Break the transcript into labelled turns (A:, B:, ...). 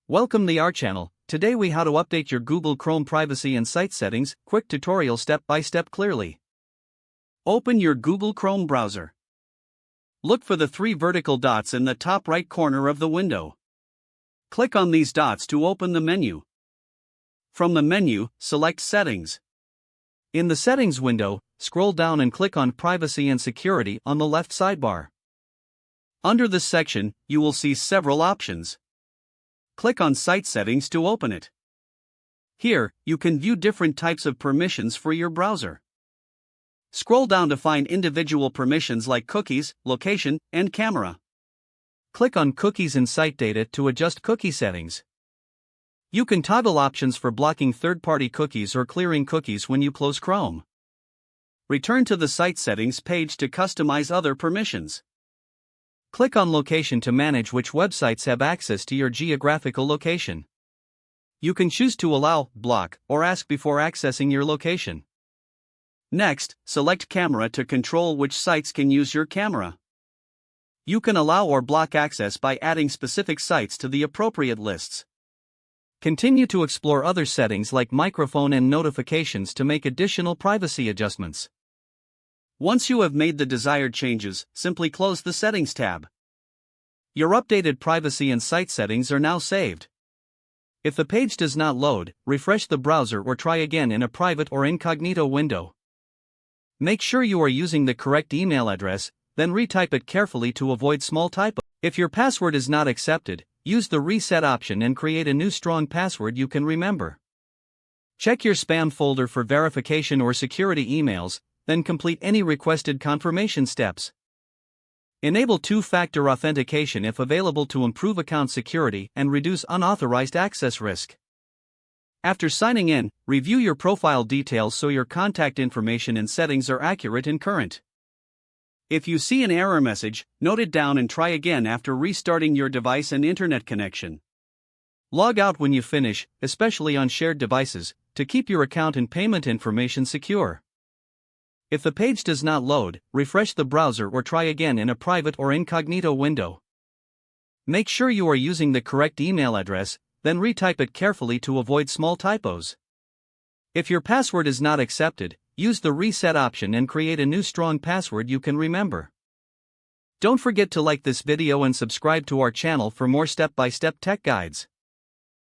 A: Welcome to our channel. Today we how to update your Google Chrome privacy and site settings. Quick tutorial step by step clearly. Open your Google Chrome browser. Look for the three vertical dots in the top right corner of the window. Click on these dots to open the menu. From the menu, select Settings. In the Settings window, scroll down and click on Privacy and Security on the left sidebar. Under this section, you will see several options. Click on Site Settings to open it. Here, you can view different types of permissions for your browser. Scroll down to find individual permissions like cookies, location, and camera. Click on Cookies and Site Data to adjust cookie settings. You can toggle options for blocking third-party cookies or clearing cookies when you close Chrome. Return to the Site Settings page to customize other permissions. Click on Location to manage which websites have access to your geographical location. You can choose to allow, block, or ask before accessing your location. Next, select Camera to control which sites can use your camera. You can allow or block access by adding specific sites to the appropriate lists. Continue to explore other settings like microphone and notifications to make additional privacy adjustments. Once you have made the desired changes, simply close the Settings tab. Your updated privacy and site settings are now saved. If the page does not load, refresh the browser or try again in a private or incognito window. Make sure you are using the correct email address, then retype it carefully to avoid small typos. If your password is not accepted, use the Reset option and create a new strong password you can remember. Check your spam folder for verification or security emails, then complete any requested confirmation steps. Enable two-factor authentication if available to improve account security and reduce unauthorized access risk. After signing in, review your profile details so your contact information and settings are accurate and current. If you see an error message, note it down and try again after restarting your device and internet connection. Log out when you finish, especially on shared devices, to keep your account and payment information secure. If the page does not load, refresh the browser or try again in a private or incognito window. Make sure you are using the correct email address, then retype it carefully to avoid small typos. If your password is not accepted, use the Reset option and create a new strong password you can remember. Don't forget to like this video and subscribe to our channel for more step-by-step tech guides.